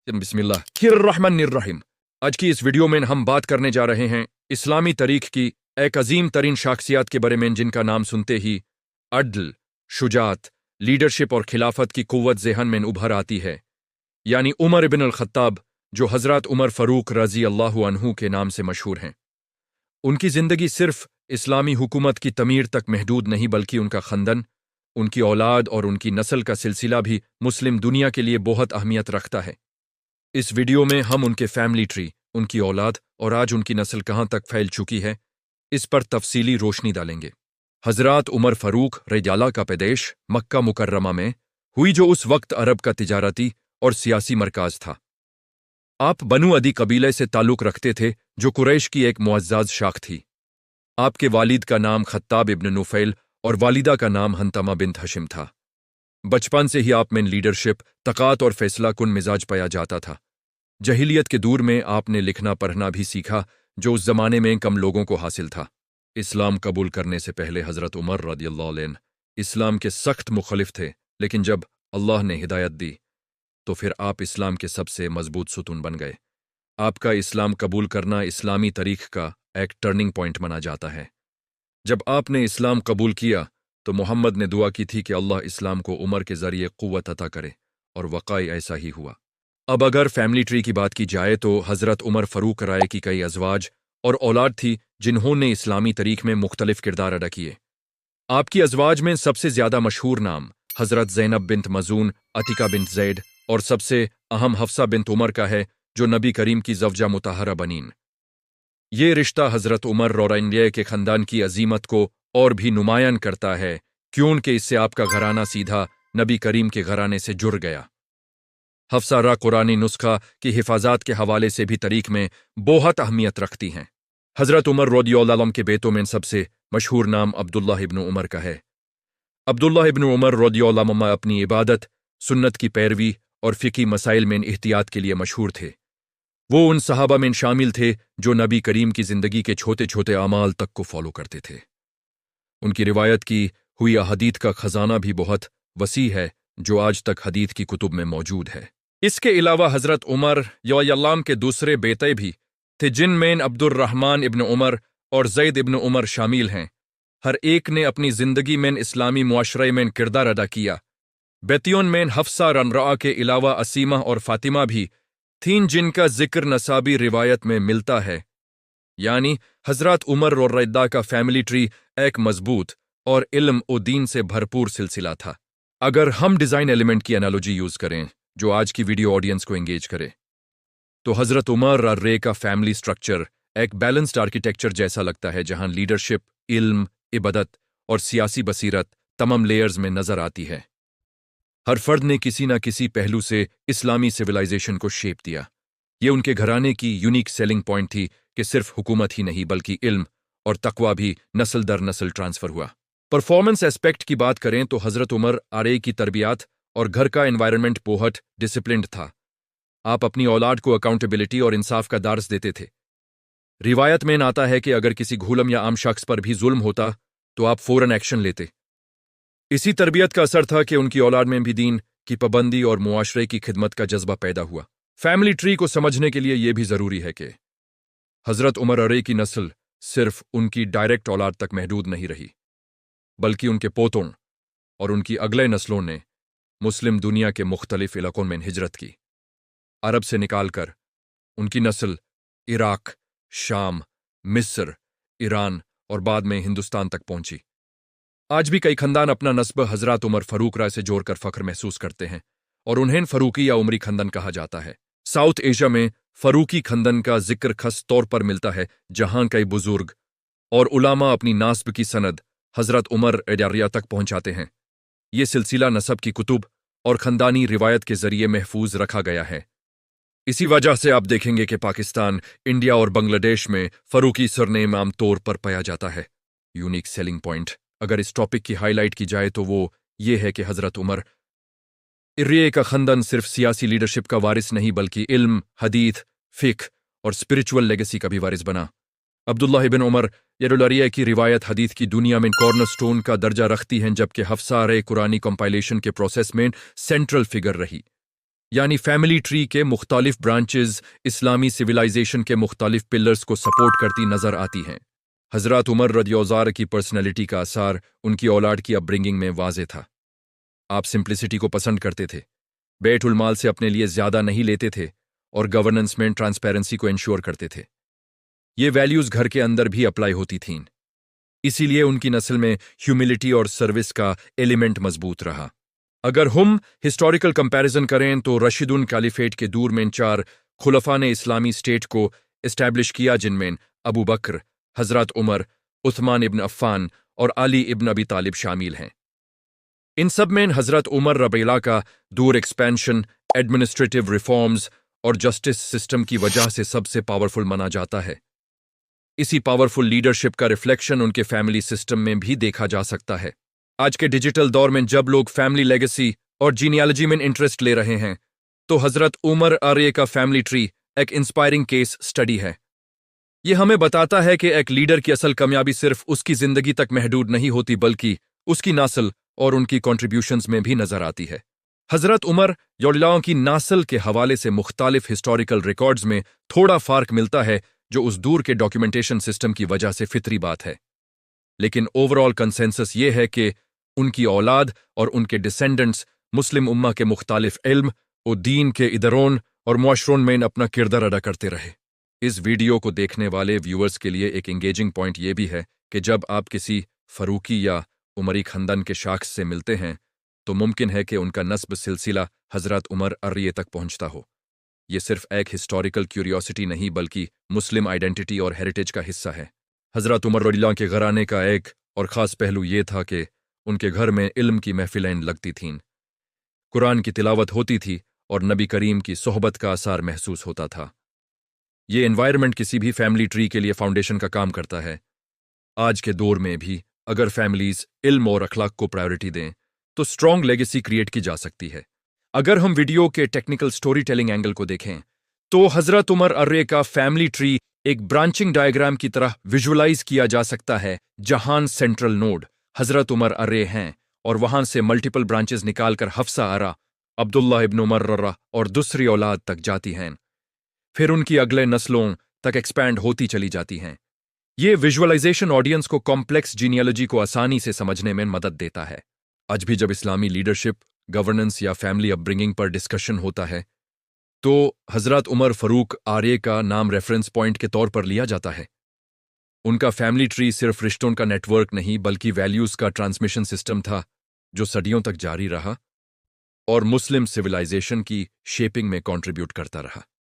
बिस्मिल्लाहिर्रहमानिर्रहीम। आज की इस वीडियो में हम बात करने जा रहे हैं इस्लामी तारीख की एक अजीम तरीन शख्सियत के बारे में जिनका नाम सुनते ही अदल, शुजात, लीडरशिप और खिलाफत की कुव्वत ज़हन में उभर आती है, यानी उमर इब्न अल-खत्ताब, जो हज़रत उमर फ़ारूक रज़ी अल्लाहु अन्हु के नाम से मशहूर हैं। उनकी ज़िंदगी सिर्फ इस्लामी हुकूमत की तमीर तक महदूद नहीं, बल्कि उनका ख़ानदान, उनकी औलाद और उनकी नस्ल का सिलसिला भी मुस्लिम दुनिया के लिए बहुत अहमियत रखता है। इस वीडियो में हम उनके फैमिली ट्री, उनकी औलाद और आज उनकी नस्ल कहाँ तक फैल चुकी है, इस पर तफसीली रोशनी डालेंगे। हज़रत उमर फ़ारूक रज़ियल्लाहु का पैदाइश मक्का मुकर्रमा में हुई, जो उस वक्त अरब का तिजारती और सियासी मरकाज़ था। आप बनु अदी कबीले से ताल्लुक़ रखते थे, जो कुरैश की एक मुअज़्ज़ज़ शाख थी। आपके वालिद का नाम खत्ताब इब्न नुफ़ैल और वालिदा का नाम हंतमा बिन्त हशिम था। बचपन से ही आप में लीडरशिप, तक़ात और फैसला कुन मिजाज पाया जाता था। जहिलियत के दौर में आपने लिखना पढ़ना भी सीखा, जो उस ज़माने में कम लोगों को हासिल था। इस्लाम कबूल करने से पहले हज़रत उमर रज़ियल्लाहु अन्हु इस्लाम के सख्त मुखलिफ थे, लेकिन जब अल्लाह ने हिदायत दी तो फिर आप इस्लाम के सबसे मजबूत सुतून बन गए। आपका इस्लाम कबूल करना इस्लामी तारीख का एक टर्निंग पॉइंट माना जाता है। जब आपने इस्लाम कबूल किया तो मोहम्मद ने दुआ की थी कि अल्लाह इस्लाम को उमर के ज़रिए क़ुव्वत अता करे, और वाक़ई ऐसा ही हुआ। अब अगर फैमिली ट्री की बात की जाए तो हज़रत उमर फ़ारूक राय की कई अज़वाज और औलाद थी, जिन्होंने इस्लामी तारीख में मुख्तलिफ किरदार अदा किए। आपकी अज़वाज में सबसे ज़्यादा मशहूर नाम हज़रत ज़ैनब बिन्त मज़ून, अतिका बिन्त ज़ैद और सबसे अहम हफ्सा बिन्त उमर का है, जो नबी करीम की ज़वजा मुताहरा बनीन। ये रिश्ता हज़रत उमर रौरैनिया के ख़ानदान की अजीमत को और भी नुमायान करता है, क्योंकि इससे आपका घराना सीधा नबी करीम के घराने से जुड़ गया। हफ्सा रा कुरानी नुस्खा की हिफाजत के हवाले से भी तारीख में बहुत अहमियत रखती हैं। हज़रत उमर रज़ियल्लाहु अन्हु के बेटों में सबसे मशहूर नाम अब्दुल्लाह इब्न उमर का है। अब्दुल्लाह इब्न उमर रज़ियल्लाहु अन्हु अपनी इबादत, सुन्नत की पैरवी और फ़िक़ही मसाइल में एहतियात के लिए मशहूर थे। वो उन सहाबा में शामिल थे जो नबी करीम की ज़िंदगी के छोटे छोटे अमाल तक को फॉलो करते थे। उनकी रिवायत की हुई अहादीथ का ख़जाना भी बहुत वसी है, जो आज तक हदीथ की कुतुब में मौजूद है। इसके अलावा हज़रत उमर रज़ियल्लाहु अन्हु के दूसरे बेटे भी थे, जिनमें अब्दुर्रहमान इब्न उमर और ज़ैद इब्न उमर शामिल हैं। हर एक ने अपनी ज़िंदगी में इस्लामी मुआशरे में किरदार अदा किया। बेटियों में हफ्सा रनरा के अलावा असीमा और फ़ातिमा भी थीं, जिनका जिक्र नसाबी रिवायत में मिलता है। यानी हज़रत उमर रज़ियल्लाहु का फैमिली ट्री एक मजबूत और इल्म और दीन से भरपूर सिलसिला था। अगर हम डिज़ाइन एलिमेंट की एनालॉजी यूज़ करें, जो आज की वीडियो ऑडियंस को एंगेज करे, तो हज़रत उमर रे का फैमिली स्ट्रक्चर एक बैलेंस्ड आर्किटेक्चर जैसा लगता है, जहां लीडरशिप, इल्म, इबादत और सियासी बसीरत तमाम लेयर्स में नज़र आती है। हर फर्द ने किसी न किसी पहलू से इस्लामी सिविलाइजेशन को शेप दिया। ये उनके घराने की यूनिक सेलिंग पॉइंट थी कि सिर्फ हुकूमत ही नहीं, बल्कि इल्म और तकवा भी नस्ल दर नस्ल ट्रांसफ़र हुआ। परफॉर्मेंस एस्पेक्ट की बात करें तो हज़रत उमर आरे की तरबियत और घर का एनवायरनमेंट बहुत डिसिप्लिन्ड था। आप अपनी औलाद को अकाउंटेबिलिटी और इंसाफ का दर्स देते थे। रिवायत में आता है कि अगर किसी घूलम या आम शख्स पर भी जुल्म होता तो आप फ़ौरन एक्शन लेते। इसी तरबियत का असर था कि उनकी औलाद में भी दीन की पाबंदी और मुआशरे की खिदमत का जज्बा पैदा हुआ। फैमिली ट्री को समझने के लिए यह भी ज़रूरी है कि हज़रत उमर अरे की नस्ल सिर्फ उनकी डायरेक्ट औलाद तक महदूद नहीं रही, बल्कि उनके पोतों और उनकी अगले नस्लों ने मुस्लिम दुनिया के मुख्तलिफ इलाकों में हिजरत की। अरब से निकालकर उनकी नस्ल इराक, शाम, मिस्र, ईरान और बाद में हिंदुस्तान तक पहुंची। आज भी कई खानदान अपना नस्ब हज़रत उमर फ़ारूक राय से जोड़कर फ़ख्र महसूस करते हैं, और उन्हें फ़ारूकी या उमरी खानदान कहा जाता है। साउथ एशिया में फ़ारूकी खानदान का जिक्र खास तौर पर मिलता है, जहां कई बुजुर्ग और उलामा अपनी नास्ब की सनद हज़रत उमर रज़ियल्लाहु तक पहुंचाते हैं। ये सिलसिला नसब की कुतुब और ख़ानदानी रिवायत के ज़रिए महफूज रखा गया है। इसी वजह से आप देखेंगे कि पाकिस्तान, इंडिया और बांग्लादेश में फ़ारूकी सरनेम आम तौर पर पाया जाता है। यूनिक सेलिंग पॉइंट अगर इस टॉपिक की हाईलाइट की जाए तो वो ये है कि हज़रत उमर रे का ख़ानदान सिर्फ सियासी लीडरशिप का वारिस नहीं, बल्कि इल्म, हदीथ, फ़िक़्ह और स्पिरिचुअल लेगेसी का भी वारिस बना। अब्दुल्लाह इब्न उमर रज़ियल्लाहु की रिवायत हदीथ की दुनिया में कॉर्नरस्टोन का दर्जा रखती हैं, जबकि हफ्सा रे कुरानी कंपाइलेशन के प्रोसेस में सेंट्रल फिगर रही। यानी फैमिली ट्री के मुख्तलिफ ब्रांचेस इस्लामी सिविलाइजेशन के मुख्तलिफ पिलर्स को सपोर्ट करती नजर आती हैं। हजरत उमर रदियल्लाहु की पर्सनैलिटी का असर उनकी औलाद की अपब्रिंगिंग में वाज़ेह था। आप सिंप्लिसिटी को पसंद करते थे, बैतुल माल से अपने लिए ज्यादा नहीं लेते थे और गवर्नेंस में ट्रांसपेरेंसी को इंश्योर करते थे। ये वैल्यूज घर के अंदर भी अप्लाई होती थीं। इसीलिए उनकी नस्ल में ह्यूमिलिटी और सर्विस का एलिमेंट मजबूत रहा। अगर हम हिस्टोरिकल कंपैरिजन करें तो रशीदुन कैलिफेट के दूर में 4 खुलफा ने इस्लामी स्टेट को एस्टैब्लिश किया, जिनमें अबू बकर, हजरत उमर, उस्मान इब्न अफ़्फ़ान और अली इब्न अबी तालिब शामिल हैं। इन सब में हजरत उमर रबीला का दूर एक्सपेंशन, एडमिनिस्ट्रेटिव रिफॉर्म्स और जस्टिस सिस्टम की वजह से सबसे पावरफुल माना जाता है। इसी पावरफुल लीडरशिप का रिफ्लेक्शन उनके फैमिली सिस्टम में भी देखा जा सकता है। आज के डिजिटल दौर में जब लोग फैमिली लेगेसी और जीनियालॉजी में इंटरेस्ट ले रहे हैं, तो हजरत उमर आर्य का फैमिली ट्री एक इंस्पायरिंग केस स्टडी है। यह हमें बताता है कि एक लीडर की असल कामयाबी सिर्फ उसकी जिंदगी तक महदूद नहीं होती, बल्कि उसकी नस्ल और उनकी कॉन्ट्रीब्यूशंस में भी नजर आती है। हजरत उमर रदियल्लाहु की नस्ल के हवाले से मुख्तलिफ हिस्टोरिकल रिकॉर्ड्स में थोड़ा फार्क मिलता है, जो उस दूर के डॉक्यूमेंटेशन सिस्टम की वजह से फितरी बात है। लेकिन ओवरऑल कंसेंसस ये है कि उनकी औलाद और उनके डिसेंडेंट्स मुस्लिम उम्मा के मुख्तलिफ इल्म और दीन के इदरोन और मुआशरों में अपना किरदार अदा करते रहे। इस वीडियो को देखने वाले व्यूअर्स के लिए एक एंगेजिंग पॉइंट ये भी है कि जब आप किसी फरूकी या उमरी खानदान के शख्स से मिलते हैं, तो मुमकिन है कि उनका नस्ब सिलसिला हजरत उमर अर्रिय तक पहुंचता हो। ये सिर्फ एक हिस्टोरिकल क्यूरियोसिटी नहीं, बल्कि मुस्लिम आइडेंटिटी और हेरिटेज का हिस्सा है। हजरत उमर रदियल्लाहु के घराने का एक और ख़ास पहलू ये था कि उनके घर में इल्म की महफिलें लगती थीं, कुरान की तिलावत होती थी और नबी करीम की सोहबत का असर महसूस होता था। ये एनवायरनमेंट किसी भी फैमिली ट्री के लिए फाउंडेशन का काम करता है। आज के दौर में भी अगर फैमिलीज इल्म और अखलाक को प्रायोरिटी दें, तो स्ट्रॉन्ग लेगेसी क्रिएट की जा सकती है। अगर हम वीडियो के टेक्निकल स्टोरी टेलिंग एंगल को देखें, तो हजरत उमर अर्रे का फैमिली ट्री एक ब्रांचिंग डायग्राम की तरह विजुअलाइज किया जा सकता है, जहां सेंट्रल नोड हजरत उमर अर्रे हैं और वहां से मल्टीपल ब्रांचेस निकालकर हफ्सा आरा, अब्दुल्लाह इब्न उमर रर्रा और दूसरी औलाद तक जाती हैं, फिर उनकी अगले नस्लों तक एक्सपैंड होती चली जाती हैं। ये विजुअलाइजेशन ऑडियंस को कॉम्प्लेक्स जीनियोलॉजी को आसानी से समझने में मदद देता है। आज भी जब इस्लामी लीडरशिप, गवर्नेंस या फैमिली अपब्रिंगिंग पर डिस्कशन होता है, तो हजरत उमर फारूक आर्य का नाम रेफरेंस पॉइंट के तौर पर लिया जाता है। उनका फैमिली ट्री सिर्फ रिश्तों का नेटवर्क नहीं, बल्कि वैल्यूज का ट्रांसमिशन सिस्टम था, जो सदियों तक जारी रहा और मुस्लिम सिविलाइजेशन की शेपिंग में कंट्रीब्यूट करता रहा।